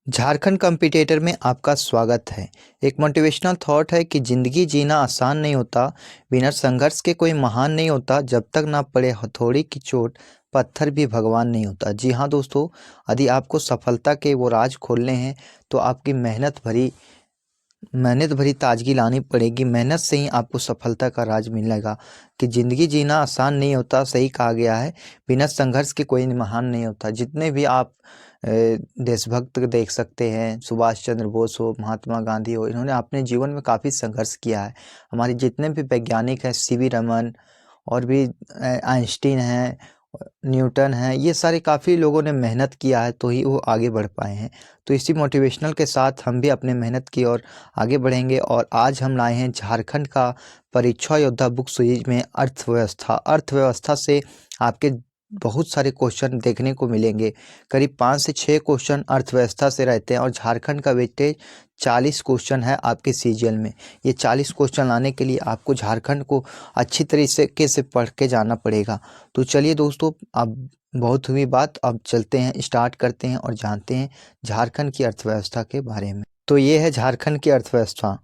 Jharkhand competitor में आपका स्वागत है। एक मोटिवेशनल थॉट है कि ज़िंदगी जीना आसान नहीं होता, बिना संघर्ष के कोई महान नहीं होता, जब तक ना पड़े हथौड़ी की चोट पत्थर भी भगवान नहीं होता। जी हाँ दोस्तों, यदि आपको सफलता के वो राज खोलने हैं तो आपकी मेहनत भरी ताजगी लानी पड़ेगी। मेहनत से ही आपको सफलता का राज मिलेगा। कि ज़िंदगी जीना आसान नहीं होता, सही कहा गया है। बिना संघर्ष के कोई महान नहीं होता। जितने भी आप देशभक्त देख सकते हैं, सुभाष चंद्र बोस हो, महात्मा गांधी हो, इन्होंने अपने जीवन में काफ़ी संघर्ष किया है। हमारे जितने भी वैज्ञानिक हैं, सीवी रमन और भी आइंस्टीन हैं, न्यूटन हैं, ये सारे काफ़ी लोगों ने मेहनत किया है तो ही वो आगे बढ़ पाए हैं। तो इसी मोटिवेशनल के साथ हम भी अपने मेहनत की ओर आगे बढ़ेंगे। और आज हम लाए हैं झारखंड का परीक्षा योद्धा बुक सीरीज में अर्थव्यवस्था से आपके बहुत सारे क्वेश्चन देखने को मिलेंगे। करीब 5 से 6 क्वेश्चन अर्थव्यवस्था से रहते हैं और झारखंड का वेटेज 40 क्वेश्चन है आपके सीजीएल में। ये 40 क्वेश्चन लाने के लिए आपको झारखंड को अच्छी तरीके से पढ़ के जाना पड़ेगा। तो चलिए दोस्तों, अब बहुत हुई बात, अब चलते हैं, स्टार्ट करते हैं और जानते हैं झारखंड की अर्थव्यवस्था के बारे में। तो ये है झारखंड की अर्थव्यवस्था।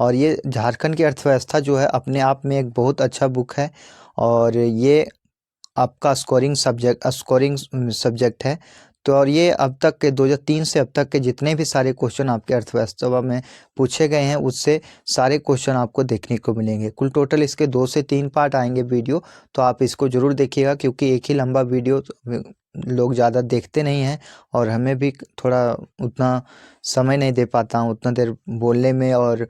और ये झारखंड की अर्थव्यवस्था जो है अपने आप में एक बहुत अच्छा बुक है। और ये आपका स्कोरिंग सब्जेक्ट है। तो और ये अब तक के 2003 से अब तक के जितने भी सारे क्वेश्चन आपके अर्थव्यवस्था में पूछे गए हैं, उससे सारे क्वेश्चन आपको देखने को मिलेंगे। कुल टोटल इसके 2 से 3 पार्ट आएंगे वीडियो, तो आप इसको ज़रूर देखिएगा, क्योंकि एक ही लंबा वीडियो लोग ज़्यादा देखते नहीं हैं और हमें भी थोड़ा उतना समय नहीं दे पाता हूँ, उतना देर बोलने में और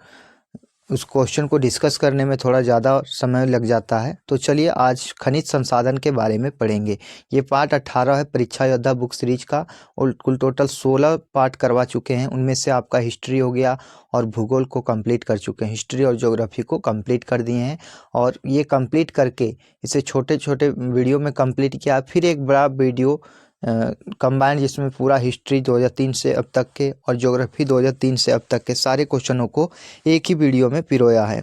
उस क्वेश्चन को डिस्कस करने में थोड़ा ज़्यादा समय लग जाता है। तो चलिए आज खनिज संसाधन के बारे में पढ़ेंगे। ये पार्ट 18 है परीक्षा योद्धा बुक सीरीज का और कुल टोटल 16 पार्ट करवा चुके हैं। उनमें से आपका हिस्ट्री हो गया और भूगोल को कंप्लीट कर चुके हैं, हिस्ट्री और ज्योग्राफी को कंप्लीट कर दिए हैं। और ये कंप्लीट करके इसे छोटे छोटे वीडियो में कंप्लीट किया, फिर एक बड़ा वीडियो कंबाइंड जिसमें पूरा हिस्ट्री 2003 से अब तक के और ज्योग्राफी 2003 से अब तक के सारे क्वेश्चनों को एक ही वीडियो में पिरोया है।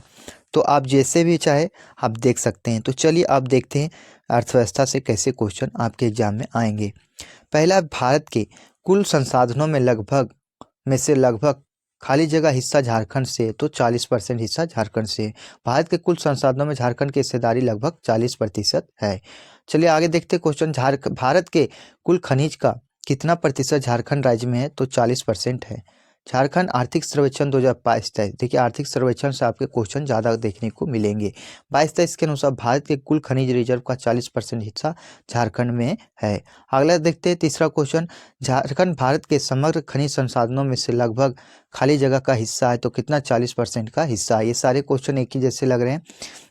तो आप जैसे भी चाहे आप देख सकते हैं। तो चलिए आप देखते हैं अर्थव्यवस्था से कैसे क्वेश्चन आपके एग्जाम में आएंगे। पहला, भारत के कुल संसाधनों में से लगभग खाली जगह हिस्सा झारखंड से, तो 40% हिस्सा झारखंड से। भारत के कुल संसाधनों में झारखंड की हिस्सेदारी लगभग 40% है। चलिए आगे देखते हैं क्वेश्चन। भारत के कुल खनिज का कितना प्रतिशत झारखंड राज्य में है, तो 40% है। झारखंड आर्थिक सर्वेक्षण 2022-23, देखिए आर्थिक सर्वेक्षण से आपके क्वेश्चन ज़्यादा देखने को मिलेंगे। 22-23 के अनुसार भारत के कुल खनिज रिजर्व का 40% हिस्सा झारखंड में है। अगला देखते हैं तीसरा क्वेश्चन। झारखंड भारत के समग्र खनिज संसाधनों में से लगभग खाली जगह का हिस्सा है, तो कितना? 40% का हिस्सा है। ये सारे क्वेश्चन एक ही जैसे लग रहे हैं।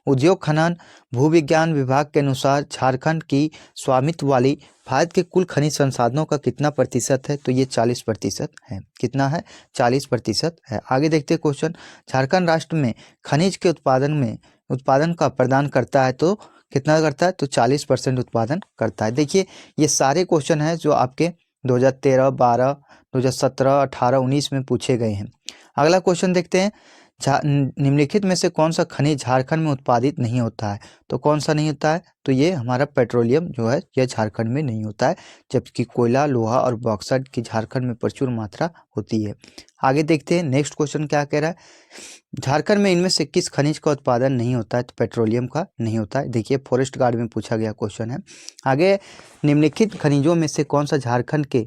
उद्योग खनन भूविज्ञान विभाग के अनुसार झारखंड की स्वामित्व वाली भारत के कुल खनिज संसाधनों का कितना प्रतिशत है, तो ये 40% है। कितना है? 40% है। आगे देखते हैं क्वेश्चन। झारखंड राष्ट्र में खनिज के उत्पादन का प्रदान करता है, तो कितना करता है? तो 40% उत्पादन करता है। देखिए ये सारे क्वेश्चन हैं जो आपके 2013, 12, 2017, 18, 19 में पूछे गए हैं। अगला क्वेश्चन देखते हैं। निम्नलिखित में से कौन सा खनिज झारखंड में उत्पादित नहीं होता है, तो कौन सा नहीं होता है? तो ये हमारा पेट्रोलियम जो है यह झारखंड में नहीं होता है, जबकि कोयला, लोहा और बॉक्साइट की झारखंड में प्रचुर मात्रा होती है। आगे देखते हैं नेक्स्ट क्वेश्चन क्या कह रहा है। झारखंड में इनमें से किस खनिज का उत्पादन नहीं होता है, तो पेट्रोलियम का नहीं होता है। देखिए फॉरेस्ट गार्ड में पूछा गया क्वेश्चन है। आगे, निम्नलिखित खनिजों में से कौन सा झारखंड के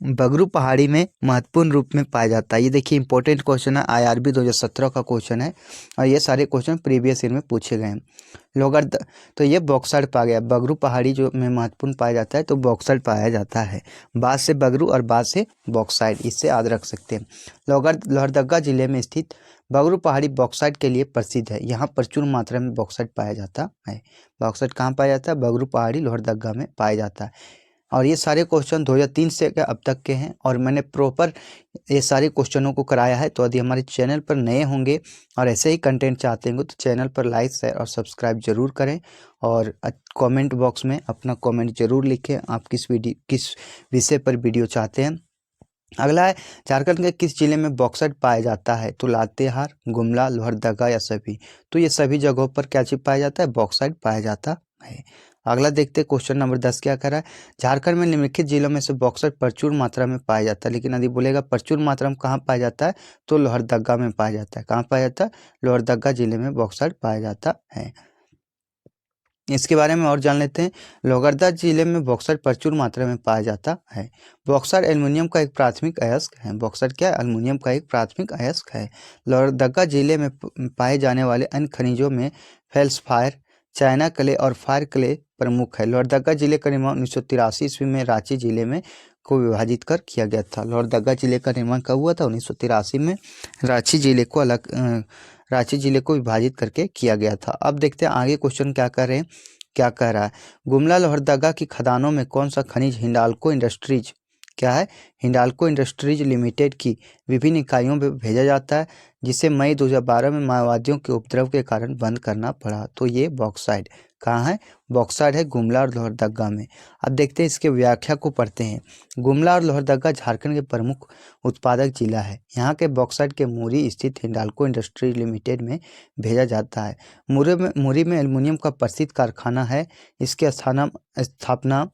बगरू पहाड़ी में महत्वपूर्ण रूप में पाया जाता है। ये देखिए इंपॉर्टेंट क्वेश्चन है, IRB 2017 का क्वेश्चन है और ये सारे क्वेश्चन प्रीवियस ईयर में पूछे गए हैं। तो ये बॉक्साइट पाया गया। बगरू पहाड़ी जो में महत्वपूर्ण पाया जाता है, तो बॉक्साइट पाया जाता है। बाद से बगरू और बाद से बॉक्साइट, इससे याद रख सकते हैं। लोहरदगा जिले में स्थित बगरू पहाड़ी बॉक्साइट के लिए प्रसिद्ध है। यहाँ प्रचुर मात्रा में बॉक्साइट पाया जाता है। बॉक्साइट कहाँ पाया जाता है? बगरू पहाड़ी लोहरदगा में पाया जाता है। और ये सारे क्वेश्चन 2003 से अब तक के हैं और मैंने प्रॉपर ये सारे क्वेश्चनों को कराया है। तो यदि हमारे चैनल पर नए होंगे और ऐसे ही कंटेंट चाहते होंगे तो चैनल पर लाइक, शेयर और सब्सक्राइब जरूर करें। और कमेंट बॉक्स में अपना कमेंट जरूर लिखें, आप किस विषय पर वीडियो चाहते हैं। अगला है, झारखंड के किस जिले में बॉक्साइट पाया जाता है, तो लातेहार, गुमला, लोहरदगा या सभी। तो ये सभी जगहों पर क्या चीज पाया जाता है? बॉक्साइट पाया जाता है। अगला देखते हैं क्वेश्चन नंबर 10 क्या कर रहा है। झारखंड में निम्नलिखित जिलों में से बॉक्साइट प्रचुर मात्रा में पाया जाता है, लेकिन यदि बोलेगा प्रचुर मात्रा में कहाँ पाया जाता है तो लोहरदगा में पाया जाता है। कहाँ पाया जाता है? लोहरदगा जिले में बॉक्साइट पाया जाता है। इसके बारे में और जान लेते हैं। लोहरदगा जिले में बॉक्साइट प्रचुर मात्रा में पाया जाता है। बॉक्साइट एल्युमिनियम का एक प्राथमिक अयस्क है। बॉक्साइट क्या है? एल्युमिनियम का एक प्राथमिक अयस्क है। लोहरदगा जिले में पाए जाने वाले अन्य खनिजों में फेल्सफायर, चाइना क्ले और फायर क्ले प्रमुख है। लोहरदगा जिले का निर्माण 1983 ईस्वी में रांची जिले में को विभाजित कर किया गया था। लोहरदगा जिले का निर्माण कब हुआ था? 1983 में रांची जिले को विभाजित करके किया गया था। अब देखते हैं आगे क्वेश्चन क्या कर रहे हैं, क्या कह रहा है। गुमला लोहरदगा की खदानों में कौन सा खनिज हिंडाल्को इंडस्ट्रीज क्या है? हिंडाल्को इंडस्ट्रीज लिमिटेड की विभिन्न इकाइयों में भेजा जाता है, जिसे मई 2012 में माओवादियों के उपद्रव के कारण बंद करना पड़ा। तो ये बॉक्साइट कहाँ है? बॉक्साइट है गुमला और लोहरदगा में। अब देखते हैं इसके व्याख्या को पढ़ते हैं। गुमला और लोहरदगा झारखंड के प्रमुख उत्पादक जिला है। यहाँ के बॉक्साइट के मुरी स्थित हिंडाल्को इंडस्ट्रीज लिमिटेड में भेजा जाता है। मुरी में एल्युमिनियम का प्रसिद्ध कारखाना है। इसकी स्थापना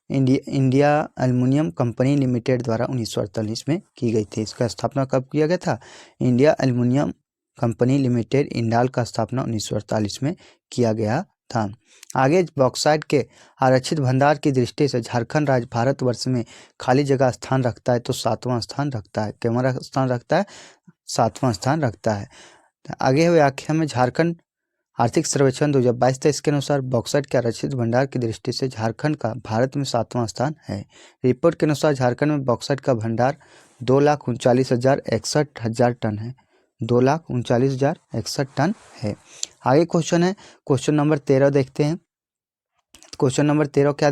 इंडिया एल्युमिनियम कंपनी लिमिटेड द्वारा 1948 में की गई थी। इसका स्थापना कब किया गया था? India aluminium company limited Indal का स्थापना 1948 में किया गया था। आगे बॉक्साइट के आरक्षित भंडार की दृष्टि से झारखंड राज्य भारतवर्ष में खाली जगह स्थान रखता है तो 7वां स्थान रखता है। कैमरा स्थान रखता है? 7वां स्थान रखता है। आगे व्याख्या में झारखंड आर्थिक सर्वेक्षण 2022-23 के अनुसार बॉक्साइट के आरक्षित भंडार की दृष्टि से झारखंड का भारत में 7वां स्थान है। रिपोर्ट के अनुसार झारखंड में बॉक्साइट का भंडार 2,39,61 टन है। 2,39,61 टन है। आगे क्वेश्चन है क्वेश्चन नंबर 13 देखते हैं। क्वेश्चन नंबर 13 क्या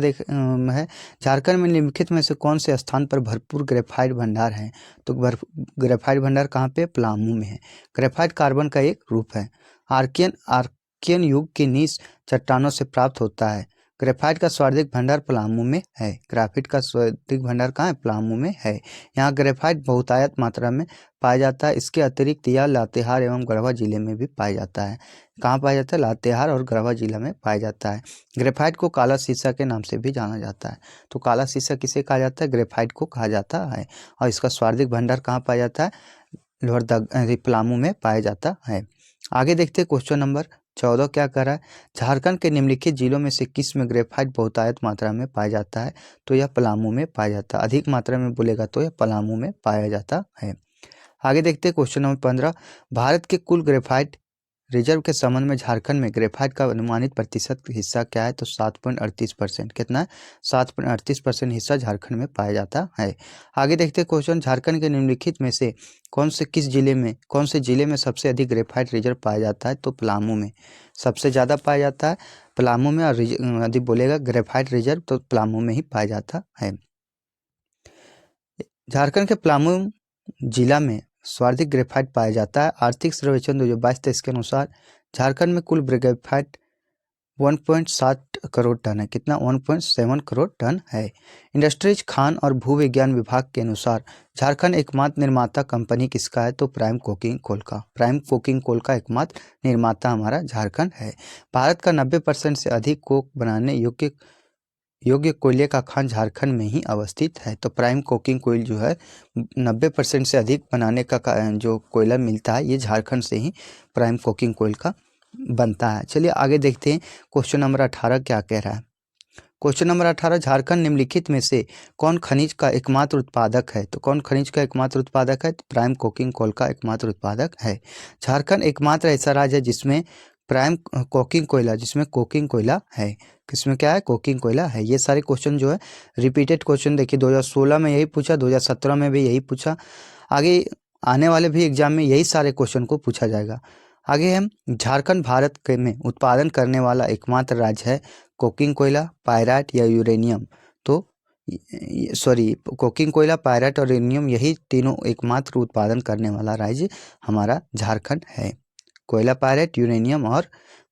है। झारखंड में निम्नलिखित में से कौन से स्थान पर भरपूर ग्रेफाइट भंडार है? तो ग्रेफाइट भंडार कहाँ पे? पलामू में है। ग्रेफाइट कार्बन का एक रूप है। आर्कियन युग की नीच चट्टानों से प्राप्त होता है। ग्रेफाइट का सर्वाधिक भंडार पलामू में है। ग्रेफाइट का सर्वाधिक भंडार कहाँ है? पलामू में है। यहाँ ग्रेफाइट बहुतायत मात्रा में पाया जाता है। इसके अतिरिक्त यह लातेहार एवं गढ़वा जिले में भी पाया जाता है। कहाँ पाया जाता है? लातेहार और गढ़वा जिला में पाया जाता है। ग्रेफाइट को काला शीशा के नाम से भी जाना जाता है। तो काला शीशा किसे कहा जाता है? ग्रेफाइट को कहा जाता है। और इसका सर्वाधिक भंडार कहाँ पाया जाता है? लोहरदगा पलामू में पाया जाता है। आगे देखते हैं क्वेश्चन नंबर 14 क्या कर रहा है। झारखंड के निम्नलिखित जिलों में से किस में ग्रेफाइट बहुतायत मात्रा में पाया जाता है? तो यह पलामू में पाया जाता है। अधिक मात्रा में बोलेगा तो यह पलामू में पाया जाता है। आगे देखते हैं क्वेश्चन नंबर 15। भारत के कुल ग्रेफाइट रिजर्व के संबंध में झारखंड में ग्रेफाइट का अनुमानित प्रतिशत हिस्सा क्या है? तो 7.38%। कितना है? 7.38% हिस्सा झारखंड में पाया जाता है। आगे देखते हैं क्वेश्चन। झारखंड के निम्नलिखित में से कौन से जिले में सबसे अधिक ग्रेफाइट रिजर्व पाया जाता है? तो पलामू में सबसे ज़्यादा पाया जाता है। पलामू में। और यदि बोलेगा ग्रेफाइट रिजर्व तो पलामू में ही पाया जाता है। झारखंड के पलामू जिला में सर्वाधिक ग्रेफाइट पाया जाता है। आर्थिक सर्वेक्षण 2022-23 के अनुसार झारखंड में कुल ग्रेफाइट 1.7 करोड़ टन है। कितना? 1.7 करोड़ टन है। इंडस्ट्रीज खान और भूविज्ञान विभाग के अनुसार झारखंड एकमात्र निर्माता कंपनी किसका है? तो प्राइम कोकिंग कोल का। प्राइम कोकिंग कोल का एकमात्र निर्माता हमारा झारखंड है। भारत का 90% से अधिक कोक बनाने योग्य कोयले का खान झारखंड में ही अवस्थित है। तो प्राइम कोकिंग कोयल जो है 90% से अधिक बनाने का जो कोयला मिलता है ये झारखंड से ही प्राइम कोकिंग कोयल का बनता है। चलिए आगे देखते हैं क्वेश्चन नंबर 18 क्या कह रहा है। Question number 18। झारखंड निम्नलिखित में से कौन खनिज का एकमात्र उत्पादक है? तो कौन खनिज का एकमात्र उत्पादक है? तो प्राइम कोकिंग कोल का एकमात्र उत्पादक है। झारखंड एकमात्र ऐसा राज्य है जिसमें प्राइम कोकिंग कोयला कोकिंग कोयला है। किसमें क्या है? कोकिंग कोयला है। ये सारे क्वेश्चन जो है रिपीटेड क्वेश्चन देखिए 2016 में यही पूछा, 2017 में भी यही पूछा, आगे आने वाले भी एग्जाम में यही सारे क्वेश्चन को पूछा जाएगा। आगे हम झारखंड भारत में उत्पादन करने वाला एकमात्र राज्य है। कोकिंग कोयला, पायराइट या यूरेनियम। तो कोकिंग कोयला, पायराइट और यूरेनियम यही तीनों एकमात्र उत्पादन करने वाला राज्य हमारा झारखंड है। कोयला, पायराइट, यूरेनियम और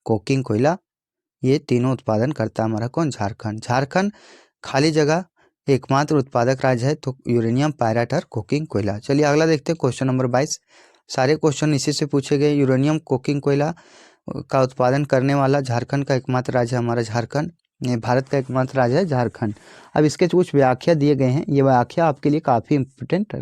कोकिंग कोयला ये तीनों उत्पादन करता है हमारा कौन? झारखंड। झारखंड खाली जगह एकमात्र उत्पादक राज्य है तो यूरेनियम, पायराइट और कोकिंग कोयला। चलिए अगला देखते हैं क्वेश्चन नंबर 22। सारे क्वेश्चन इसी से पूछे गए। यूरेनियम कोकिंग कोयला का उत्पादन करने वाला झारखंड का एकमात्र राज्य हमारा झारखंड। ये भारत का एकमात्र राज्य है झारखंड। अब इसके कुछ व्याख्या दिए गए हैं, ये व्याख्या आपके लिए काफ़ी इम्पोर्टेंट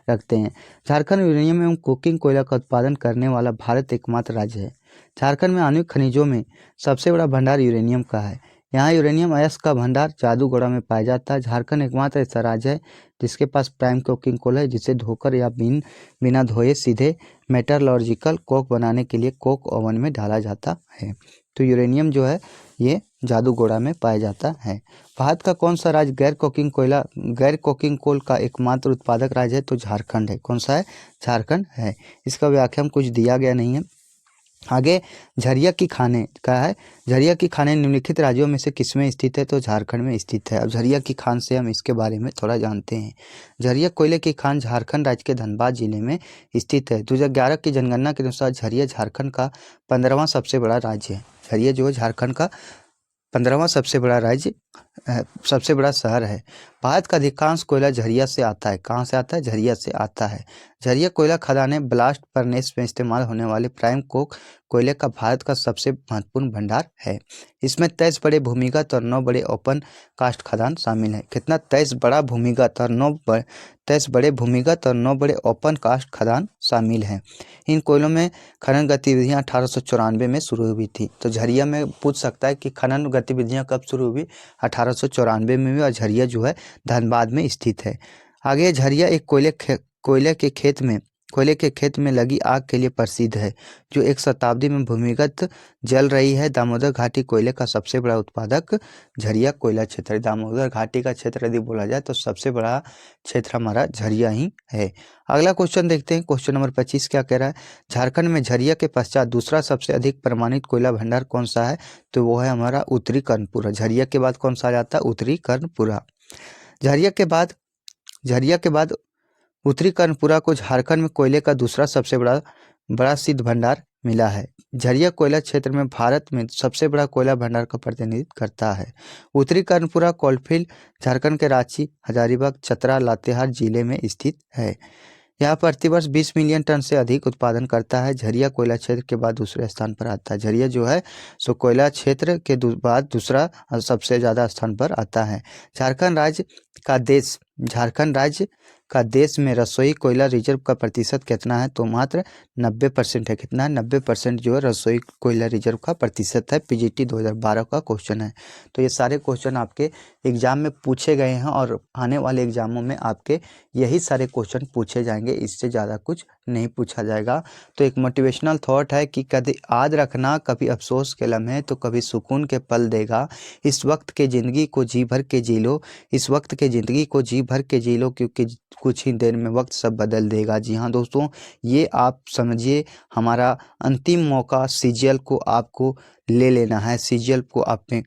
रखते हैं। झारखंड यूरेनियम एवं कोकिंग कोयला का उत्पादन करने वाला भारत एकमात्र राज्य है। झारखंड में आणविक खनिजों में सबसे बड़ा भंडार यूरेनियम का है। यहाँ यूरेनियम अयस्क का भंडार जादूगोड़ा में पाया जाता है। झारखंड एकमात्र ऐसा राज्य है जिसके पास प्राइम कोकिंग कोल है, जिसे धोकर या बिना धोए सीधे मेटलर्जिकल कोक बनाने के लिए कोक ओवन में डाला जाता है। तो यूरेनियम जो है ये जादूगोड़ा में पाया जाता है। भारत का कौन सा राज्य गैर कोकिंग कोल का एकमात्र उत्पादक राज्य है? तो झारखंड है। कौन सा है? झारखंड है। इसका व्याख्या कुछ दिया गया नहीं है। आगे झरिया की खानें का है। झरिया की खानें निम्नलिखित राज्यों में से किसमें स्थित है? तो झारखंड में स्थित है। अब झरिया की खान से हम इसके बारे में थोड़ा जानते हैं। झरिया कोयले की खान झारखंड राज्य के धनबाद जिले में स्थित है। 2011 की जनगणना के अनुसार झरिया झारखंड का 15वां सबसे बड़ा राज्य है। झरिया जो है झारखंड का 15वां सबसे बड़ा राज्य, सबसे बड़ा शहर है। भारत का अधिकांश कोयला झरिया से आता है। कहाँ से आता है? झरिया से आता है। झरिया कोयला खदानें ब्लास्ट फर्नेस में इस्तेमाल होने वाले प्राइम कोक कोयले का भारत का सबसे महत्वपूर्ण भंडार है। इसमें 23 बड़े भूमिगत और 9 बड़े ओपन कास्ट खदान शामिल हैं। कितना? 23 बड़े भूमिगत और 9 बड़े ओपन कास्ट खदान शामिल हैं। इन कोयलों में खनन गतिविधियां 1894 में शुरू हुई थी। तो झरिया में पूछ सकता है कि खनन गतिविधियां कब शुरू हुई? 1894 में हुई, और झरिया जो है धनबाद में स्थित है। आगे झरिया एक कोयले के खेत में लगी आग के लिए प्रसिद्ध है, जो एक शताब्दी में भूमिगत जल रही है। दामोदर घाटी कोयले का सबसे बड़ा उत्पादक झरिया कोयला क्षेत्र है। दामोदर घाटी का क्षेत्र यदि बोला जाए तो सबसे बड़ा क्षेत्र हमारा झरिया ही है। अगला क्वेश्चन देखते हैं। क्वेश्चन नंबर 25 क्या कह रहा है? झारखंड में झरिया के पश्चात दूसरा सबसे अधिक प्रमाणित कोयला भंडार कौन सा है? तो वो है हमारा उत्तरी कर्णपुरा। झरिया के बाद कौन सा आ जाता है? उत्तरी कर्णपुरा। झरिया के बाद उत्तरी कर्णपुरा को झारखंड में कोयले का दूसरा सबसे बड़ा सिद्ध भंडार मिला है। झरिया कोयला क्षेत्र में भारत में सबसे बड़ा कोयला भंडार का प्रतिनिधित्व करता है। उत्तरी कर्णपुरा कोलफील्ड झारखंड के रांची, हजारीबाग, चतरा, लातेहार जिले में स्थित है। यह प्रतिवर्ष 20 मिलियन टन से अधिक उत्पादन करता है। झरिया कोयला क्षेत्र के बाद दूसरे स्थान पर आता है। झरिया जो है सो कोयला क्षेत्र के बाद दूसरा सबसे ज़्यादा स्थान पर आता है। झारखंड राज्य का देश में रसोई कोयला रिजर्व का प्रतिशत कितना है? तो मात्र 90% है। कितना है? 90% जो है रसोई कोयला रिजर्व का प्रतिशत है। पीजीटी 2012 का क्वेश्चन है। तो ये सारे क्वेश्चन आपके एग्जाम में पूछे गए हैं, और आने वाले एग्जामों में आपके यही सारे क्वेश्चन पूछे जाएंगे, इससे ज़्यादा कुछ नहीं पूछा जाएगा। तो एक मोटिवेशनल थॉट है कि कभी याद रखना, कभी अफसोस के लम्हे तो कभी सुकून के पल देगा। इस वक्त के ज़िंदगी को जी भर के जी लो, क्योंकि कुछ ही देर में वक्त सब बदल देगा। जी हाँ दोस्तों, ये आप समझिए हमारा अंतिम मौका सीजीएल को आपको ले लेना है। सीजीएल को आपने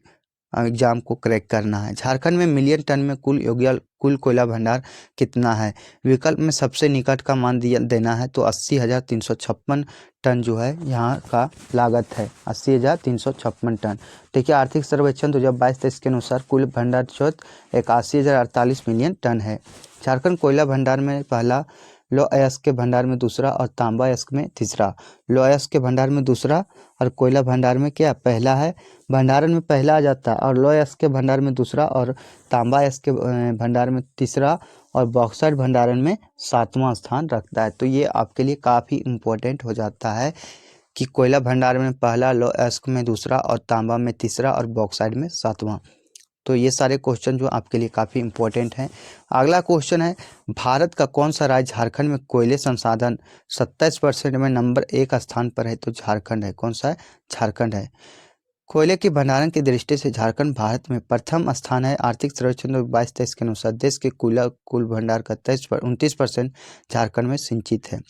एग्जाम को क्रैक करना है। झारखंड में मिलियन टन में कुल कोयला भंडार कितना है? विकल्प में सबसे निकट का मान देना है तो 80,356 टन जो है यहाँ का लागत है। 80,356 टन। देखिए आर्थिक सर्वेक्षण 2022-23 के अनुसार कुल भंडार स्रोत 81,048 मिलियन टन है। झारखंड कोयला भंडार में पहला, लौह अयस्क के भंडार में दूसरा और तांबा अयस्क में तीसरा। लौह अयस्क के भंडार में दूसरा और कोयला भंडार में क्या पहला है? भंडारण में पहला आ जाता है, और लौह अयस्क के भंडार में दूसरा और तांबा अयस्क के भंडार में तीसरा और बॉक्साइट भंडारण में 7वां स्थान रखता है। तो ये आपके लिए काफ़ी इम्पोर्टेंट हो जाता है कि कोयला भंडार में पहला, लौह अयस्क में दूसरा और तांबा में तीसरा और बॉक्साइट में 7वां। तो ये सारे क्वेश्चन जो आपके लिए काफ़ी इम्पोर्टेंट हैं। अगला क्वेश्चन है, भारत का कौन सा राज्य झारखंड में कोयले संसाधन 27% में नंबर 1 स्थान पर है? तो झारखंड है। कौन सा है? झारखंड है। कोयले के भंडारण की दृष्टि से झारखंड भारत में प्रथम स्थान है। आर्थिक सर्वेक्षण 2022-23 के अनुसार देश के कुल भंडार का 29% झारखंड में सिंचित है,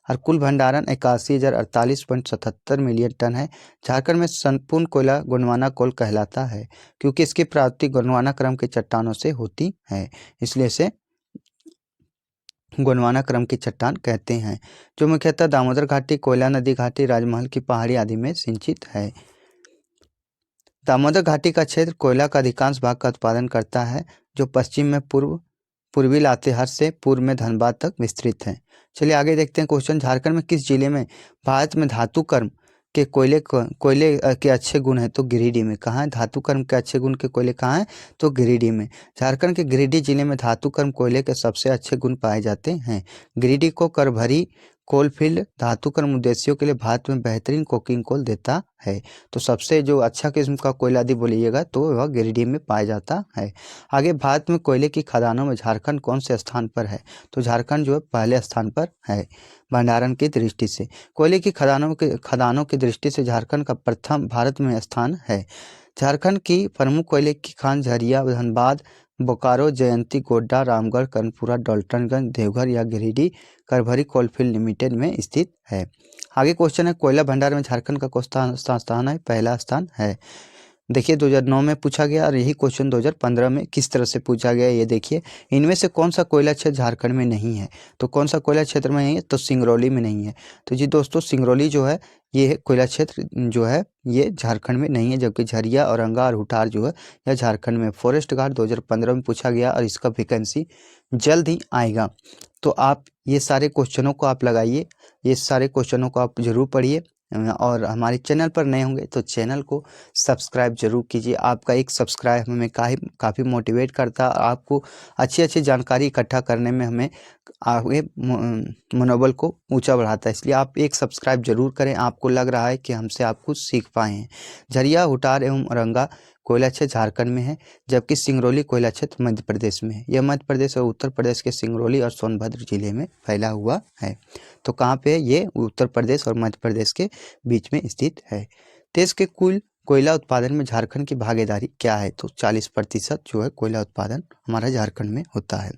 और कुल भंडारण 81,048.77 मिलियन टन है। झारखंड में संपूर्ण कोयला गोंडवाना कोल कहलाता है, क्योंकि इसकी प्राप्ति गोंडवाना क्रम के चट्टानों से होती है, इसलिए इसे गोंडवाना क्रम की चट्टान कहते हैं, जो मुख्यतः दामोदर घाटी, कोयला नदी घाटी, राजमहल की पहाड़ी आदि में सिंचित है। दामोदर घाटी का क्षेत्र कोयला का अधिकांश भाग का उत्पादन करता है, जो पश्चिम में पूर्वी लातेहार से पूर्व में धनबाद तक विस्तृत है। चलिए आगे देखते हैं क्वेश्चन। झारखंड में किस जिले में भारत में धातु कर्म के कोयले के अच्छे गुण है तो गिरिडीह में। कहाँ है? धातु कर्म के अच्छे गुण के कोयले कहाँ है? तो गिरिडीह में। झारखंड के गिरिडीह जिले में धातु कर्म कोयले के सबसे अच्छे गुण पाए जाते हैं। गिरिडीह को करभरी कोलफील्ड धातु कर्म उद्देश्यों के लिए भारत में बेहतरीन कोकिंग कोल देता है। तो सबसे जो अच्छा किस्म का कोयला यदि बोलिएगा तो वह गिरिडीह में पाया जाता है। आगे, भारत में कोयले की खदानों में झारखंड कौन से स्थान पर है? तो झारखंड जो है पहले स्थान पर है भंडारण की दृष्टि से। कोयले की खदानों की दृष्टि से झारखंड का प्रथम भारत में स्थान है। झारखंड की प्रमुख कोयले की खान झरिया, धनबाद, बोकारो, जयंती, गोड्डा, रामगढ़, कर्णपुरा, डाल्टनगंज, देवघर या गिरिडीह करभरी कोलफील्ड लिमिटेड में स्थित है। आगे क्वेश्चन है, कोयला भंडार में झारखंड का कौन सा स्थान है? पहला स्थान है। देखिए 2009 में पूछा गया और यही क्वेश्चन 2015 में किस तरह से पूछा गया ये देखिए। इनमें से कौन सा कोयला क्षेत्र झारखंड में नहीं है? तो कौन सा कोयला क्षेत्र में नहीं है? तो सिंगरौली में नहीं है। तो जी दोस्तों, सिंगरौली जो है ये कोयला क्षेत्र जो है ये झारखंड में नहीं है, जबकि झरिया, औरंगा और हुटार जो है यह झारखंड में। फॉरेस्ट गार्ड 2015 में पूछा गया और इसका वैकेंसी जल्द ही आएगा। तो आप ये सारे क्वेश्चनों को आप लगाइए, ये सारे क्वेश्चनों को आप जरूर पढ़िए और हमारे चैनल पर नए होंगे तो चैनल को सब्सक्राइब जरूर कीजिए। आपका एक सब्सक्राइब हमें काफ़ी मोटिवेट करता है, आपको अच्छी अच्छी जानकारी इकट्ठा करने में हमें आगे मनोबल को ऊंचा बढ़ाता है। इसलिए आप एक सब्सक्राइब जरूर करें, आपको लग रहा है कि हमसे आप कुछ सीख पाए हैं। झरिया, हुटार एवं औरंगा कोयला क्षेत्र झारखंड में है, जबकि सिंगरौली कोयला क्षेत्र मध्य प्रदेश में है। यह मध्य प्रदेश और उत्तर प्रदेश के सिंगरौली और सोनभद्र जिले में फैला हुआ है। तो कहाँ पे है? ये उत्तर प्रदेश और मध्य प्रदेश के बीच में स्थित है। देश के कुल कोयला उत्पादन में झारखंड की भागीदारी क्या है? तो 40% जो है कोयला उत्पादन हमारा झारखंड में होता है।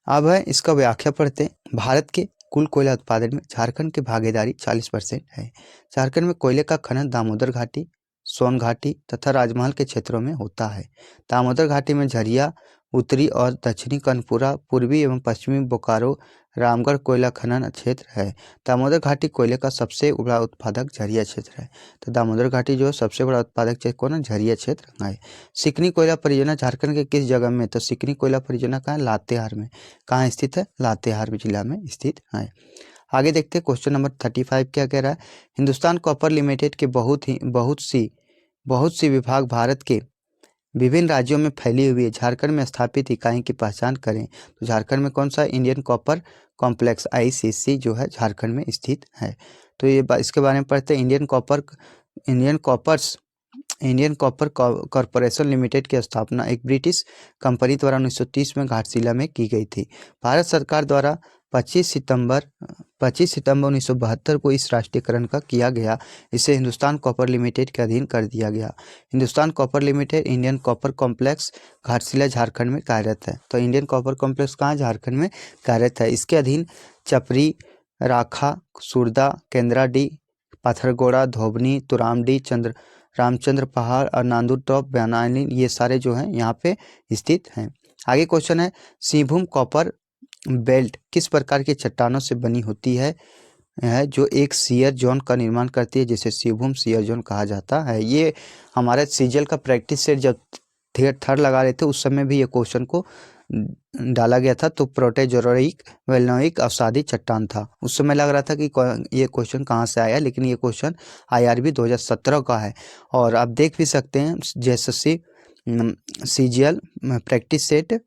अब है इसका व्याख्या पढ़ते हैं। भारत के कुल कोयला उत्पादन में झारखंड की भागीदारी 40% है। झारखंड में कोयले का खनन दामोदर घाटी, सोन घाटी तथा राजमहल के क्षेत्रों में होता है। दामोदर घाटी में झरिया, उत्तरी और दक्षिणी कर्णपुरा, पूर्वी एवं पश्चिमी बोकारो, रामगढ़ कोयला खनन क्षेत्र है। दामोदर घाटी कोयले का सबसे बड़ा उत्पादक झरिया क्षेत्र है। तो दामोदर घाटी जो है सबसे बड़ा उत्पादक क्षेत्र कौन है? झरिया क्षेत्र है। सिकनी कोयला परियोजना झारखंड के किस जगह में? तो सिकनी कोयला परियोजना कहाँ है? लातेहार में। कहाँ स्थित है? लातेहार जिला में स्थित है। आगे देखते हैं क्वेश्चन नंबर 35 क्या कह रहा है। हिंदुस्तान कॉपर लिमिटेड के बहुत सी विभाग भारत के विभिन्न राज्यों में फैली हुई है। झारखंड में स्थापित इकाई की पहचान करें। तो झारखंड में कौन सा? इंडियन कॉपर कॉम्प्लेक्स ICC जो है झारखंड में स्थित है। तो ये इसके बारे में पढ़ते हैं। इंडियन कॉपर कॉरपोरेशन लिमिटेड की स्थापना एक ब्रिटिश कंपनी द्वारा 1930 में घाटशिला में की गई थी। भारत सरकार द्वारा 25 सितंबर 1972 को इस राष्ट्रीयकरण का किया गया। इसे हिंदुस्तान कॉपर लिमिटेड के अधीन कर दिया गया। Hindustan copper limited Indian copper complex Ghatshila Jharkhand में कार्यरत है। तो इंडियन कॉपर कॉम्प्लेक्स कहाँ? झारखंड में कार्यरत है। इसके अधीन चपरी, राखा, सुरदा, केंद्राडीह, पाथरगोड़ा, धोबनी, तुरामडी, रामचंद्र पहाड़ और नांदू टॉप, बयानानी, ये सारे जो हैं यहाँ पे स्थित हैं। आगे क्वेश्चन है, सिंहभूम कॉपर बेल्ट किस प्रकार की चट्टानों से बनी होती है जो एक शियर जोन का निर्माण करती है, जिसे सिंहभूम शियर जोन कहा जाता है। ये हमारे सीजीएल का प्रैक्टिस सेट जब थर्ड लगा रहे थे उस समय भी ये क्वेश्चन को डाला गया था। तो प्रोटेजोरोइक, वेलनोइक अवसादी चट्टान था। उस समय लग रहा था कि ये क्वेश्चन कहाँ से आया, लेकिन ये क्वेश्चन IRB 2017 का है। और आप देख भी सकते हैं जैसे CGL practice set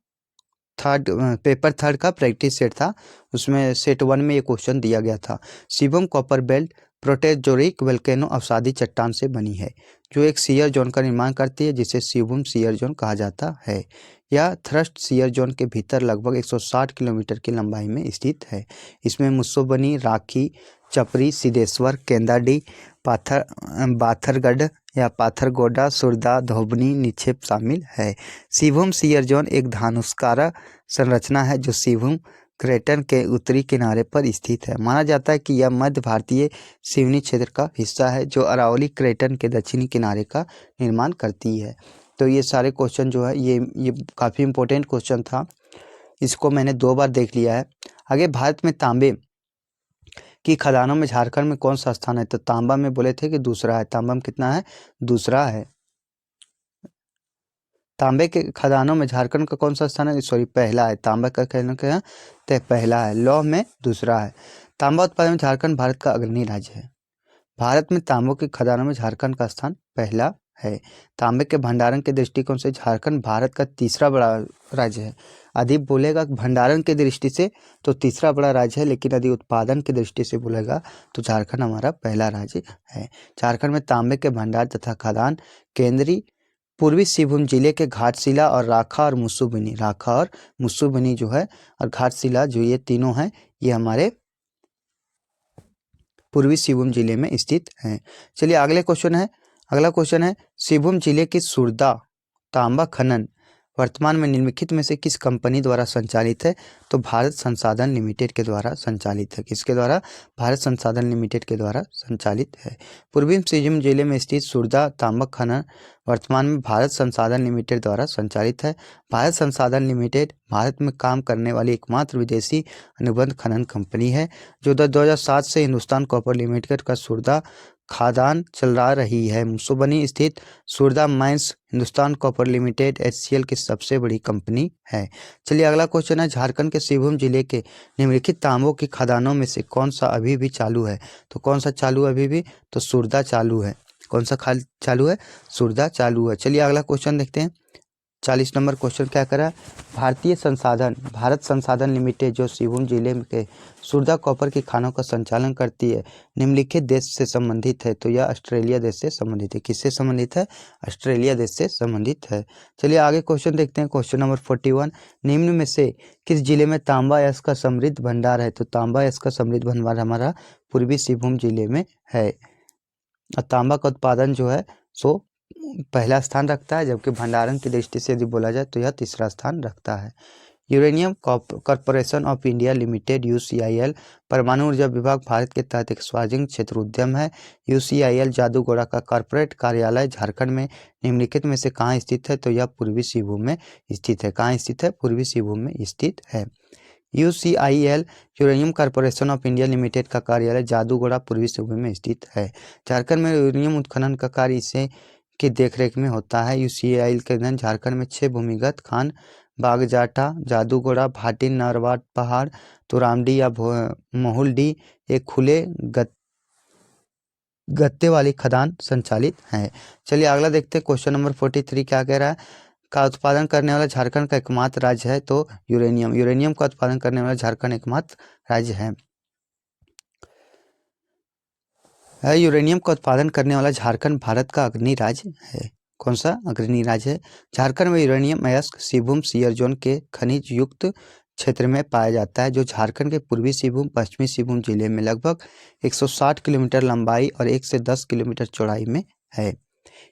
paper third का प्रैक्टिस सेट था, उसमें सेट 1 में ये क्वेश्चन दिया गया था। सिंहभूम कॉपर बेल्ट प्रोटेजोरिक वोल्केनो अवसादी चट्टान से बनी है जो एक शियर जोन का निर्माण करती है, जिसे सिंहभूम शियर जोन कहा जाता है। यह थ्रस्ट शियर जोन के भीतर लगभग 160 किलोमीटर की लंबाई में स्थित है। इसमें मुस्सोबनी, राखी, चपरी, सिद्धेश्वर, केंदाडी, बाथरगढ़ या पाथरगोडा, सुरदा, धोबनी निक्षेप शामिल है। सिंहभूम शियर जोन एक धानुष्कारा संरचना है जो सिंहभूम क्रेटर के उत्तरी किनारे पर स्थित है। माना जाता है कि यह मध्य भारतीय सिवनी क्षेत्र का हिस्सा है जो अरावली क्रेटर के दक्षिणी किनारे का निर्माण करती है। तो ये सारे क्वेश्चन जो है ये काफ़ी इंपॉर्टेंट क्वेश्चन था, इसको मैंने 2 बार देख लिया है। आगे, भारत में तांबे की खदानों में झारखंड में कौन सा स्थान है? तो तांबा में बोले थे कि दूसरा है। तांबा में कितना है? दूसरा है। तांबे के खदानों में झारखंड का कौन सा स्थान है? सॉरी, पहला है। तांबा का कहना क्या है? तो पहला है। लौह में दूसरा है। तांबा उत्पादन में झारखंड भारत का अग्रणी राज्य है। भारत में तांबों की खदानों में झारखंड का स्थान पहला है। तांबे के भंडारण के दृष्टिकोण से झारखंड भारत का तीसरा बड़ा राज्य है। यदि बोलेगा भंडारण की दृष्टि से तो तीसरा बड़ा राज्य है, लेकिन यदि उत्पादन की दृष्टि से बोलेगा तो झारखंड हमारा पहला राज्य है। झारखंड में तांबे के भंडार तथा खदान केंद्रीय पूर्वी सिंहभूम जिले के घाटशिला और राखा और मुस्सुबनी जो है और घाटशिला जो ये तीनों हैं ये हमारे पूर्वी सिंहभूम जिले में स्थित हैं। चलिए अगला क्वेश्चन है सिंहभूम जिले की सुरदा तांबा खनन वर्तमान में निम्नलिखित में से किस कंपनी द्वारा संचालित है? तो भारत संसाधन लिमिटेड के द्वारा संचालित है। किसके द्वारा? भारत संसाधन लिमिटेड के द्वारा संचालित है। पूर्वी सिंहभूम जिले में स्थित सुरदा तांबा खनन वर्तमान में भारत संसाधन लिमिटेड द्वारा संचालित है। भारत संसाधन लिमिटेड भारत में काम करने वाली एकमात्र विदेशी अनुबंध खनन कंपनी है जो 2007 से हिंदुस्तान कॉपर लिमिटेड का सुरदा खादान चला रही है। मुस्सुबनी स्थित Surda mines Hindustan copper limited HCL की सबसे बड़ी कंपनी है। चलिए अगला क्वेश्चन है झारखंड के सिंहभूम जिले के निम्नलिखित तांबों की खदानों में से कौन सा अभी भी चालू है? तो कौन सा चालू है अभी भी? तो सुरदा चालू है। कौन सा चालू है? सुरदा चालू है। चलिए अगला क्वेश्चन देखते हैं। 40 नंबर क्वेश्चन क्या करा? भारत संसाधन लिमिटेड जो सिंहभूम जिले के सुरदा कॉपर की खानों का संचालन करती है निम्नलिखित देश से संबंधित है? तो यह ऑस्ट्रेलिया देश से संबंधित है। किससे संबंधित है? ऑस्ट्रेलिया देश से संबंधित है। चलिए आगे क्वेश्चन देखते हैं। क्वेश्चन नंबर 41 निम्न में से किस जिले में तांबा अयस्क का समृद्ध भंडार है? तो तांबा अयस्क का समृद्ध भंडार हमारा पूर्वी सिंहभूम जिले में है। और तांबा का उत्पादन जो है सो पहला स्थान रखता है, जबकि भंडारण की दृष्टि से यदि बोला जाए तो यह तीसरा स्थान रखता है। Uranium corporation of India limited UCIL परमाणु ऊर्जा विभाग भारत के तहत एक सार्वजनिक क्षेत्र उद्यम है। UCIL जादूगोड़ा का कॉर्पोरेट कार्यालय झारखंड में निम्नलिखित में से कहाँ स्थित है? तो यह पूर्वी सिंहभूम में स्थित है। कहाँ स्थित है? पूर्वी सिंहभूम में स्थित है। UCIL uranium corporation of India limited का कार्यालय जादूगोड़ा पूर्वी सिंहभूम में स्थित है। झारखंड में यूरेनियम उत्खनन का कार्य इसे की देखरेख में होता है। UCIL के अधीन झारखंड में 6 भूमिगत खान बागजाटा, जादूगोड़ा, भाटी, नरवाट पहाड़, तुरामडी या मोहुलडी एक खुले गत्ते वाली खदान संचालित है। चलिए अगला देखते हैं। क्वेश्चन नंबर 43 क्या कह रहा है? का उत्पादन करने वाला झारखंड का एकमात्र राज्य है? तो यूरेनियम का उत्पादन करने वाला झारखंड एकमात्र राज्य है। यूरेनियम का उत्पादन करने वाला झारखंड भारत का अग्रणी राज्य है। कौन सा अग्रणी राज्य है? झारखंड में यूरेनियम अयस्क सिंहभूम शेयर जोन के खनिज युक्त क्षेत्र में पाया जाता है जो झारखंड के पूर्वी सिंहभूम पश्चिमी सिंहभूम जिले में लगभग 160 किलोमीटर लंबाई और 1 से 10 किलोमीटर चौड़ाई में है।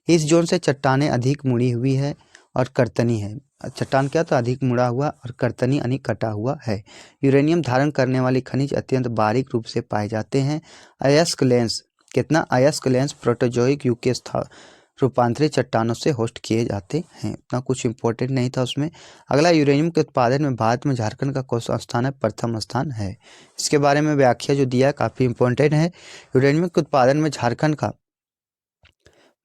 इस जोन से चट्टानें अधिक मुड़ी हुई है और कर्तनी है। चट्टान क्या? तो अधिक मुड़ा हुआ और कर्तनी यानी कटा हुआ है। यूरेनियम धारण करने वाली खनिज अत्यंत बारीक रूप से पाए जाते हैं। अयस्क लेंस कितना? अयस्क लेंस प्रोटोजोइक युग के रूपांतरित चट्टानों से होस्ट किए जाते हैं। इतना कुछ इंपॉर्टेंट नहीं था उसमें। अगला यूरेनियम के उत्पादन में भारत में झारखंड का कौन सा स्थान है? प्रथम स्थान है। इसके बारे में व्याख्या जो दिया है काफ़ी इंपॉर्टेंट है। यूरेनियम के उत्पादन में झारखंड का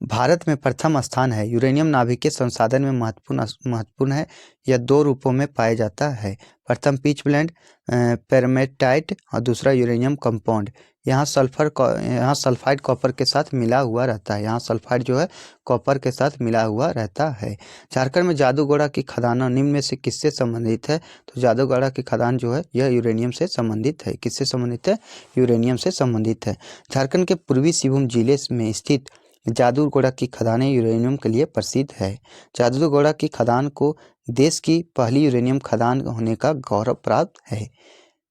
भारत में प्रथम स्थान है। यूरेनियम नाभिकीय संसाधन में महत्वपूर्ण है। यह 2 रूपों में पाया जाता है। प्रथम पिच ब्लेंड पेरमेटाइट और दूसरा यूरेनियम कंपाउंड। यहाँ सल्फाइड कॉपर के साथ मिला हुआ रहता है। यहाँ सल्फाइड जो है कॉपर के साथ मिला हुआ रहता है। झारखंड में जादूगोड़ा की खदान निम्न में से किससे संबंधित है? तो जादूगोड़ा की खदान जो है यह यूरेनियम से संबंधित है। किससे संबंधित है? यूरेनियम से संबंधित है। झारखंड के पूर्वी सिंहभूम जिले में स्थित जादूगोड़ा की खदानें यूरेनियम के लिए प्रसिद्ध है। जादूगोड़ा की खदान को देश की पहली यूरेनियम खदान होने का गौरव प्राप्त है।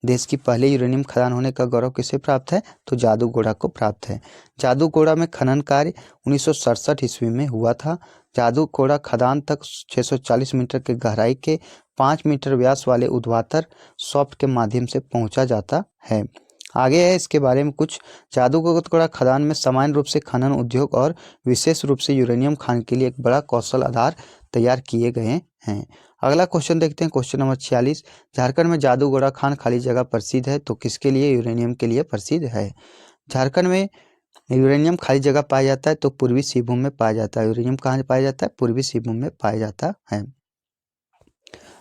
देश की पहले यूरेनियम खदान होने का गौरव किसे प्राप्त है? तो जादूगोड़ा को प्राप्त है। जादूगोड़ा में खनन कार्य 1967 ईस्वी में हुआ था। जादूगोड़ा खदान तक 640 मीटर की गहराई के 5 मीटर व्यास वाले ऊर्ध्वाधर सॉफ्ट के माध्यम से पहुंचा जाता है। आगे है इसके बारे में कुछ। जादूगोड़ा खदान में सामान्य रूप से खनन उद्योग और विशेष रूप से यूरेनियम खान के लिए एक बड़ा कौशल आधार तैयार किए गए हैं। अगला क्वेश्चन देखते हैं। क्वेश्चन नंबर 46 झारखंड में जादूगोड़ा खान खाली जगह प्रसिद्ध है तो किसके लिए? यूरेनियम के लिए प्रसिद्ध है। झारखंड में यूरेनियम खाली जगह पाया जाता है तो पूर्वी सिंहभूम में पाया जाता है। यूरेनियम कहाँ पाया जाता है? पूर्वी सिंहभूम में पाया जाता है।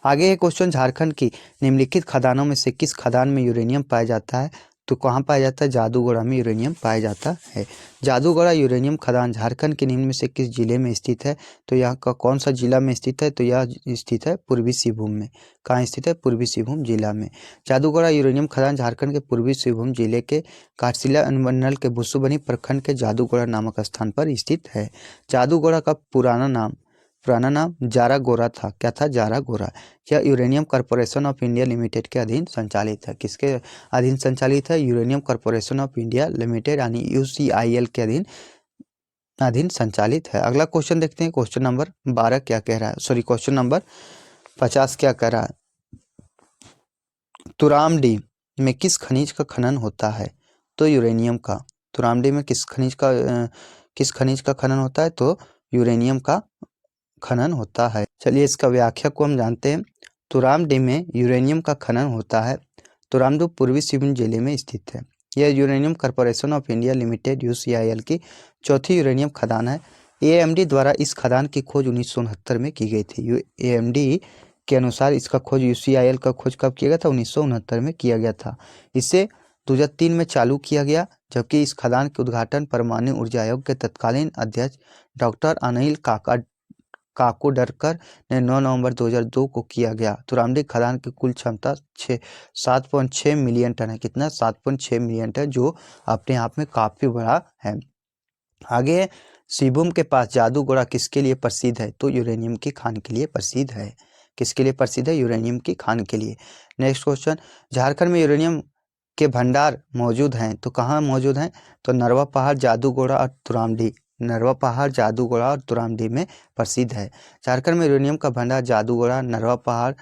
आगे है क्वेश्चन झारखंड की निम्नलिखित खदानों में से किस खदान में यूरेनियम पाया जाता है? तो कहाँ पाया जाता है? जादूगोड़ा में यूरेनियम पाया जाता है। जादूगोड़ा यूरेनियम खदान झारखंड के निम्न में से किस जिले में स्थित है? तो यह का कौन सा जिला में स्थित है? तो यह स्थित है पूर्वी सिंहभूम में। कहाँ स्थित है? पूर्वी सिंहभूम जिला में। जादूगोड़ा यूरेनियम खदान झारखंड के पूर्वी सिंहभूम जिले के काटशिला अनुमंडल के बुसुबनी प्रखंड के जादूगोड़ा नामक स्थान पर स्थित है। जादूगोड़ा का पुराना नाम जारागोरा था। क्या था? जारागोरा। यह uranium corporation of India limited के अधीन संचालित है। किसके अधीन संचालित है? Uranium corporation of India limited यानी UCIL के अधीन संचालित है। अगला क्वेश्चन देखते हैं। क्वेश्चन नंबर 12 क्या कह रहा है? सॉरी, क्वेश्चन नंबर 50 क्या कह रहा है? तुरामडी में किस खनिज का खनन होता है? तो यूरेनियम का। तुरामडी में किस खनिज का खनन होता है? तो यूरेनियम का खनन होता है। चलिए इसका व्याख्या को हम जानते हैं। तुरामडी में यूरेनियम का खनन होता है। तुरामडी पूर्वी सिंहभूम जिले में स्थित है। यह uranium corporation of India limited UCIL की चौथी यूरेनियम खदान है। AMD द्वारा इस खदान की खोज 1969 में की गई थी। AMD के अनुसार इसका खोज UCIL का खोज कब किया गया था? 1969 में किया गया था। इसे 2003 में चालू किया गया, जबकि इस खदान के उद्घाटन परमाणु ऊर्जा आयोग के तत्कालीन अध्यक्ष डॉक्टर अनिल काकोडकर ने 9 नवंबर 2002 को किया गया। तुरामडी खदान की कुल क्षमता 7.6 मिलियन टन है। कितना? 7.6 मिलियन टन, जो अपने आप में काफ़ी बड़ा है। आगे सिंहभूम के पास जादूगोड़ा किसके लिए प्रसिद्ध है? तो यूरेनियम की खान के लिए प्रसिद्ध है। किसके लिए प्रसिद्ध है? यूरेनियम की खान के लिए। नेक्स्ट क्वेश्चन, झारखंड में यूरेनियम के भंडार मौजूद हैं, तो कहाँ मौजूद हैं? तो नरवा पहाड़, जादूगोड़ा और तुरामडी। नरवा पहाड़, जादूगोड़ा और तुरामडी में प्रसिद्ध है। झारखंड में यूरेनियम का भंडार जादूगोड़ा, नरवा पहाड़,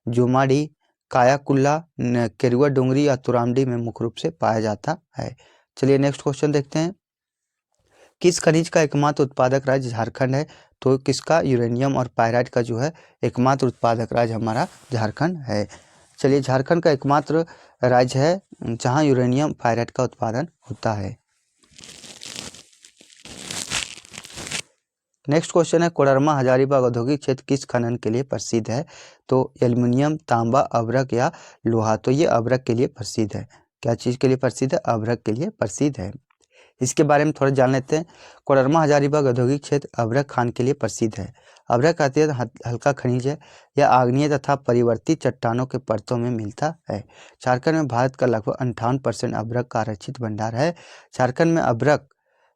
जुमाडी, कायाकुल्ला, केरुआ डोंगरी और तुरामडी में मुख्य रूप से पाया जाता है। चलिए नेक्स्ट क्वेश्चन देखते हैं। किस खनिज का एकमात्र उत्पादक राज्य झारखंड है? तो किसका? यूरेनियम और पायराइट का जो है एकमात्र उत्पादक राज्य हमारा झारखंड है। चलिए, झारखंड का एकमात्र राज्य है जहां यूरेनियम पायराइट का उत्पादन होता है। नेक्स्ट क्वेश्चन है, कोडरमा हजारीबाग औद्योगिक क्षेत्र किस खनन के लिए प्रसिद्ध है? तो एल्युमिनियम, तांबा, अभ्रक या लोहा। तो ये अभ्रक के लिए प्रसिद्ध है। क्या चीज़ के लिए प्रसिद्ध है? अभ्रक के लिए प्रसिद्ध है। इसके बारे में थोड़ा जान लेते हैं। कोडरमा हजारीबाग औद्योगिक क्षेत्र अभ्रक खान के लिए प्रसिद्ध है। अभ्रक अत्यंत हल्का खनिज है। यह आग्नेय तथा परिवर्तित चट्टानों के परतों में मिलता है। झारखंड में भारत का लगभग 58% अभ्रक का आरक्षित भंडार है। झारखंड में अभ्रक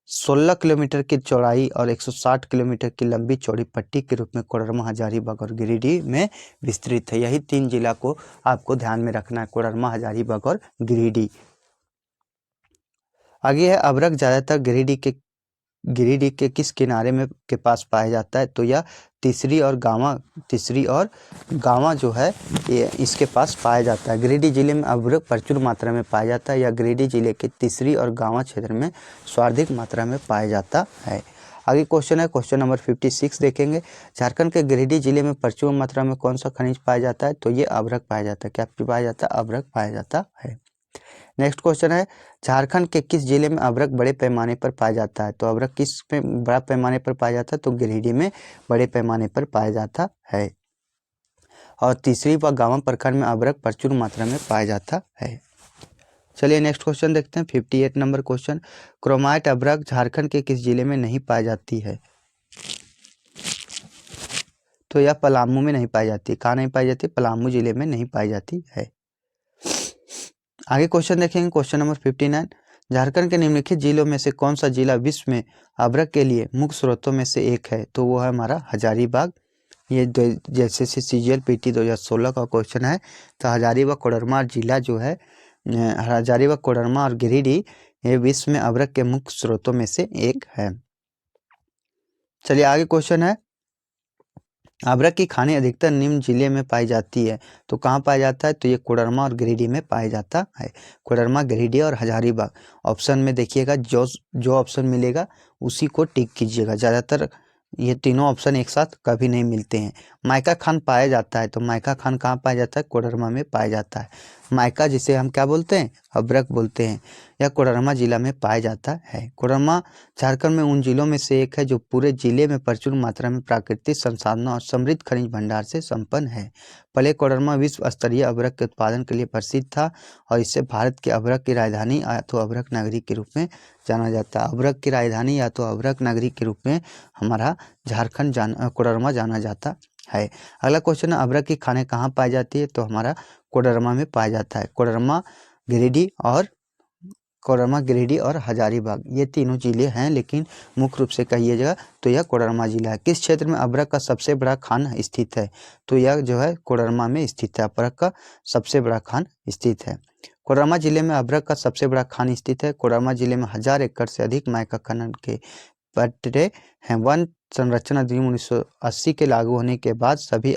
16 किलोमीटर की चौड़ाई और 160 किलोमीटर की लंबी चौड़ी पट्टी के रूप में कोडरमा, हजारीबाग और गिरिडीह में विस्तृत है। यही 3 जिला को आपको ध्यान में रखना है, कोडरमा, हजारीबाग और गिरिडीह। आगे है, अभ्रक ज़्यादातर गिरिडीह के किस किनारे में के पास पाया जाता है? तो यह तीसरी और गांवा जो है ये इसके पास पाया जाता है। गिरिडीह जिले में अभ्रक प्रचुर मात्रा में पाया जाता है। यह गिरिडीह जिले के तीसरी और गांवा क्षेत्र में सर्वाधिक मात्रा में पाया जाता है। आगे क्वेश्चन है, क्वेश्चन नंबर 56 देखेंगे। झारखंड के गिरिडीह जिले में प्रचुर मात्रा में कौन सा खनिज पाया जाता है? तो ये अभ्रक पाया जाता है। क्या पाया जाता है? अभ्रक पाया जाता है। नेक्स्ट क्वेश्चन है, झारखंड के किस जिले में अभ्रक बड़े पैमाने पर पाया जाता है? तो अभ्रक किस में बड़ा पैमाने पर पाया जाता है? तो गिरिडीह में बड़े पैमाने पर पाया जाता है। और तीसरी व गांवा प्रखंड में अभ्रक प्रचुर मात्रा में पाया जाता है। चलिए नेक्स्ट क्वेश्चन देखते हैं। 58 नंबर क्वेश्चन, क्रोमाइट अभ्रक झारखंड के किस जिले में नहीं पाई जाती है? तो यह पलामू में नहीं पाई जाती। कहाँ नहीं पाई जाती? पलामू जिले में नहीं पाई जाती है। आगे क्वेश्चन देखेंगे, क्वेश्चन नंबर 59, झारखंड के निम्नलिखित जिलों में से कौन सा जिला विश्व में अभ्रक के लिए मुख्य स्रोतों में से एक है? तो वो है हमारा हजारीबाग। ये जैसे CGL PT 2016 का क्वेश्चन है। तो हजारीबाग, कोडरमा जिला जो है, हजारीबाग, कोडरमा और गिरिडीह ये विश्व में अभ्रक के मुख्य स्रोतों में से एक है। चलिए आगे क्वेश्चन है, अभ्रक की खानें अधिकतर निम्न जिले में पाई जाती है। तो कहाँ पाया जाता है? तो ये कोडरमा और गिरिडीह में पाया जाता है। कोडरमा, गिरिडीह और हजारीबाग। ऑप्शन में देखिएगा, जो ऑप्शन मिलेगा उसी को टिक कीजिएगा। ज़्यादातर ये तीनों ऑप्शन एक साथ कभी नहीं मिलते हैं। माइका खान पाया जाता है, तो माइका खान कहाँ पाया जाता है? कोडरमा में पाया जाता है। माइका जिसे हम क्या बोलते हैं? अभ्रक बोलते हैं। यह कोडरमा जिला में पाया जाता है। कोडरमा झारखंड में उन जिलों में से एक है जो पूरे जिले में प्रचुर मात्रा में प्राकृतिक संसाधनों और समृद्ध खनिज भंडार से संपन्न है। पहले कोडरमा विश्व स्तरीय अभ्रक के उत्पादन के लिए प्रसिद्ध था और इससे भारत के अभ्रक की राजधानी या तो अभ्रक नगरी के रूप में जाना जाता है। अभ्रक की राजधानी या तो अभ्रक नगरी के रूप में हमारा झारखंड कोडरमा जाना जाता है। अगला क्वेश्चन है, अभ्रक की खाने कहाँ पाई जाती है? तो हमारा कोडरमा में पाया जाता है। कोडरमा, गिरिडीह और हजारीबाग, ये तीनों जिले हैं, लेकिन मुख्य रूप से कहिएगा तो यह कोडरमा जिला है। किस क्षेत्र में अभ्रक का सबसे बड़ा खान स्थित है? तो यह जो है कोडरमा में स्थित है। अभ्रक का सबसे बड़ा खान स्थित है। कोडरमा जिले में अभ्रक का सबसे बड़ा खान स्थित है। कोडरमा जिले में 1000 एकड़ से अधिक माइका खनन के पट्टे हैं। वन संरक्षण अधिनियम 1980 के लागू होने के बाद सभी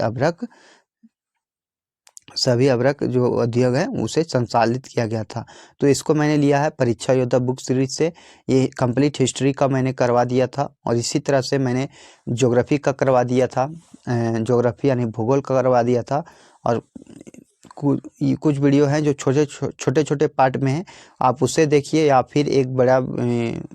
अभ्रक जो उद्योग है उसे संचालित किया गया था। तो इसको मैंने लिया है परीक्षा योद्धा बुक सीरीज से। ये कंप्लीट हिस्ट्री का मैंने करवा दिया था और इसी तरह से मैंने ज्योग्राफी का करवा दिया था, ज्योग्राफी यानी भूगोल का करवा दिया था। और कुछ वीडियो हैं जो छोटे छोटे पार्ट में हैं, आप उसे देखिए या फिर एक बड़ा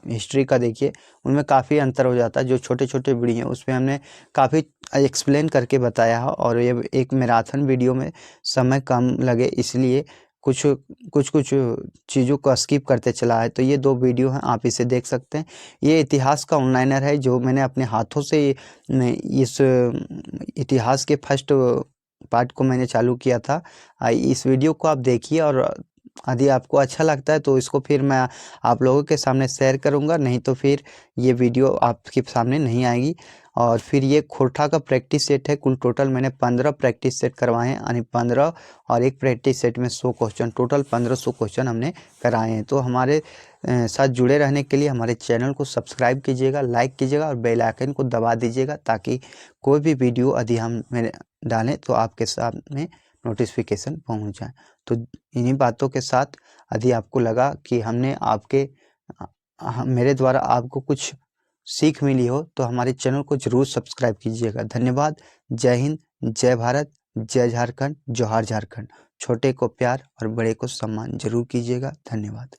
हिस्ट्री का देखिए, उनमें काफ़ी अंतर हो जाता है। जो छोटे छोटे वीडियो हैं उसमें हमने काफ़ी एक्सप्लेन करके बताया है और ये एक मैराथन वीडियो में समय कम लगे इसलिए कुछ चीज़ों को स्किप करते चला है। तो ये 2 वीडियो हैं, आप इसे देख सकते हैं। ये इतिहास का ऑनलाइनर है जो मैंने अपने हाथों से इस इतिहास के फर्स्ट पार्ट को मैंने चालू किया था। इस वीडियो को आप देखिए और यदि आपको अच्छा लगता है तो इसको फिर मैं आप लोगों के सामने शेयर करूंगा, नहीं तो फिर ये वीडियो आपके सामने नहीं आएगी। और फिर ये खोरठा का प्रैक्टिस सेट है। कुल टोटल मैंने 15 प्रैक्टिस सेट करवाए हैं, यानी 15 और एक प्रैक्टिस सेट में 100 क्वेश्चन, टोटल 1500 क्वेश्चन हमने कराए हैं। तो हमारे साथ जुड़े रहने के लिए हमारे चैनल को सब्सक्राइब कीजिएगा, लाइक कीजिएगा और बेल आइकन को दबा दीजिएगा ताकि कोई भी वीडियो यदि हम मैंने डालें तो आपके सामने नोटिफिकेशन पहुंच जाए। तो इन्हीं बातों के साथ यदि आपको लगा कि मेरे द्वारा आपको कुछ सीख मिली हो तो हमारे चैनल को जरूर सब्सक्राइब कीजिएगा। धन्यवाद। जय हिंद, जय भारत, जय झारखंड, जोहार झारखंड। छोटे को प्यार और बड़े को सम्मान जरूर कीजिएगा। धन्यवाद।